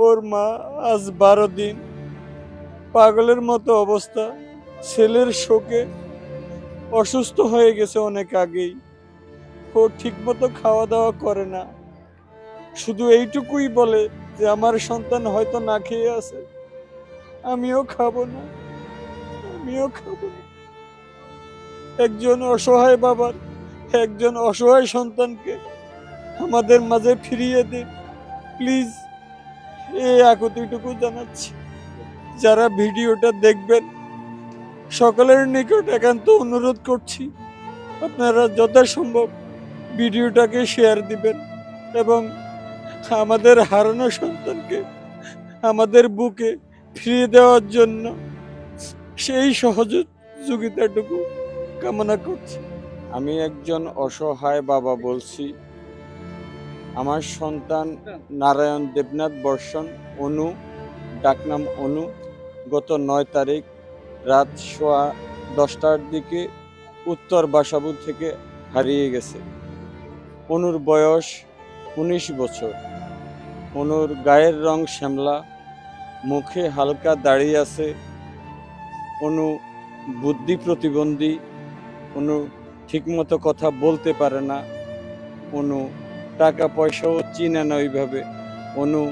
ওর মা আজ 12 দিন পাগলের মতো অবস্থা। ছেলের শোকে অসুস্থ হয়ে গেছে অনেক আগেই। ও ঠিক মতো খাওয়া দাওয়া করে না, শুধু এইটুকুই বলে যে আমার সন্তান হয়তো না খেয়ে আছে, আমিও খাবো না, আমিও খাবো না। একজন অসহায় বাবার একজন অসহায় সন্তানকে আমাদের মাঝে ফিরিয়ে দিন প্লিজ, এই আকুতিটুকু জানাচ্ছি। যারা ভিডিওটা দেখবেন সকলের নিকট একান্ত অনুরোধ করছি, আপনারা যথাসম্ভব ভিডিওটাকে শেয়ার দিবেন এবং আমাদের হারানো সন্তানকে আমাদের বুকে ফিরিয়ে দেওয়ার জন্য সেই সহযোগিতাটুকু কামনা করছি। আমি একজন অসহায় বাবা বলছি। আমার সন্তান নারায়ণ দেবনাথ বর্ষণ অনু, ডাকনাম অনু, গত 9 তারিখ রাত 10টার দিকে উত্তর বাসাবু থেকে হারিয়ে গেছে। অনুর বয়স 19 বছর। অনুর গায়ের রং শ্যামলা, মুখে হালকা দাড়ি আছে। অনু বুদ্ধি প্রতিবন্ধী। অনু ঠিকমতো কথা বলতে পারে না। অনু টাকা পয়সাও চিনে না ওইভাবে। অনু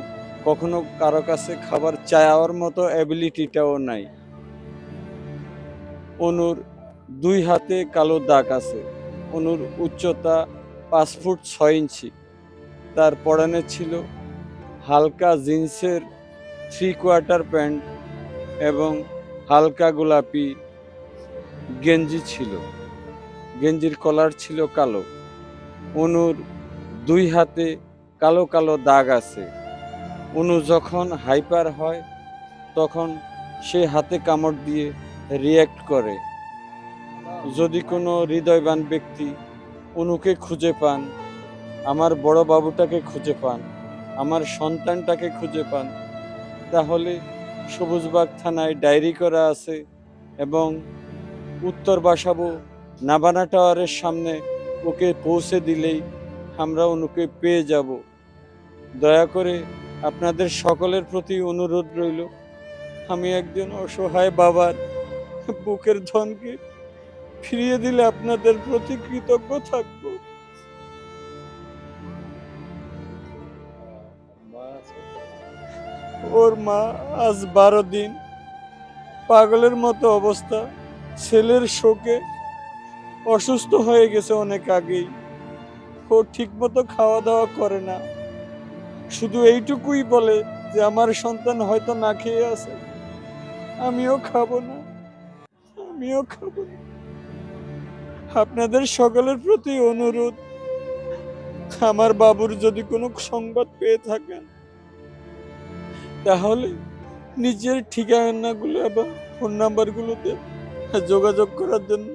কখনো কারো কাছে খাবার চাওয়ার মতো অ্যাবিলিটিটাও নাই। অনুর 2 হাতে কালো দাগ আছে। অনুর উচ্চতা 5 ফুট 6 ইঞ্চি। তার পরনে ছিল হালকা জিন্সের 3/4 প্যান্ট এবং হালকা গোলাপি গেঞ্জি ছিল। গেঞ্জির কলার ছিল কালো। অনুর 2 হাতে কালো কালো দাগ আছে। অনু যখন হাইপার হয় তখন সে হাতে কামড় দিয়ে রিয়্যাক্ট করে। যদি কোনো হৃদয়বান ব্যক্তি অনুকে খুঁজে পান, আমার বড় বাবুটাকে খুঁজে পান, আমার সন্তানটাকে খুঁজে পান, তাহলে সবুজবাগ থানায় ডায়েরি করা আছে এবং উত্তর বাসাবো নাবানা টাওয়ারের সামনে ওকে পৌঁছে দিলেই আমরা অনুকে পেয়ে যাব। দয়া করে আপনাদের সকলের প্রতি অনুরোধ রইল, আমি একজন অসহায় বাবার বুকের ধনকে ফিরিয়ে দিলে আপনাদের প্রতি কৃতজ্ঞ থাকব। ওর মা আজ 12 দিন পাগলের মতো অবস্থা। ছেলের শোকে অসুস্থ হয়ে গেছে অনেক আগেই। ও ঠিক মতো খাওয়া দাওয়া করে না, শুধু এইটুকুই বলে যে আমার সন্তান হয়তো না খেয়ে আছে, আমিও খাবো না, আমিও খাবো না। আপনাদের সকলের প্রতি অনুরোধ, আমার বাবুর যদি কোনো সংবাদ পেয়ে থাকেন তাহলে নিজের ঠিকানাগুলো এবং ফোন নাম্বারগুলোতে যোগাযোগ করার জন্য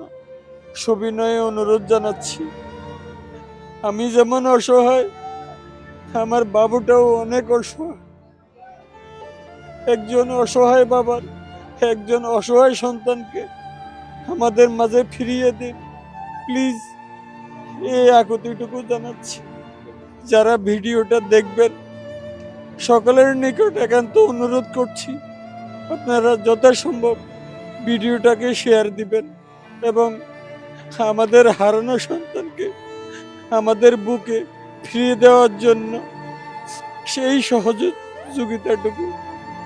সবিনয়ে অনুরোধ জানাচ্ছি। আমি যেমন অসহায়, আমার বাবুটাও অনেক অসহায়। একজন অসহায় বাবার একজন অসহায় সন্তানকে আমাদের মাঝে ফিরিয়ে দিন প্লিজ, এই আকুতিটুকু জানাচ্ছি। যারা ভিডিওটা দেখবেন সকলের নিকট একান্ত অনুরোধ করছি, আপনারা যথাসম্ভব ভিডিওটাকে শেয়ার দিবেন এবং আমাদের হারানো সন্তানকে আমাদের বুকে ফিরিয়ে দেওয়ার জন্য সেই সহযোগিতাটুকু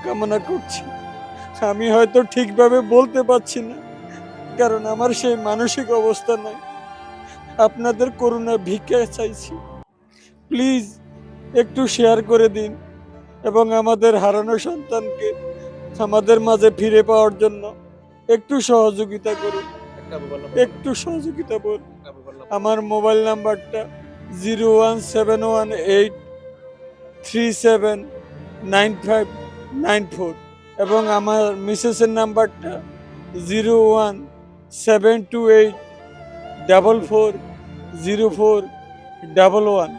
কামনা করছি। আমি হয়তো ঠিকভাবে বলতে পারছি না, কারণ আমার সেই মানসিক অবস্থা নাই। আপনাদের করুণা ভিক্ষা চাইছি, প্লিজ একটু শেয়ার করে দিন এবং আমাদের হারানো সন্তানকে আমাদের মাঝে ফিরে পাওয়ার জন্য একটু সহযোগিতা করুন, একটু সহযোগিতা করুন। আমার মোবাইল নাম্বারটা 01718379594 এবং আমার মিসেসের নাম্বারটা 01728440411।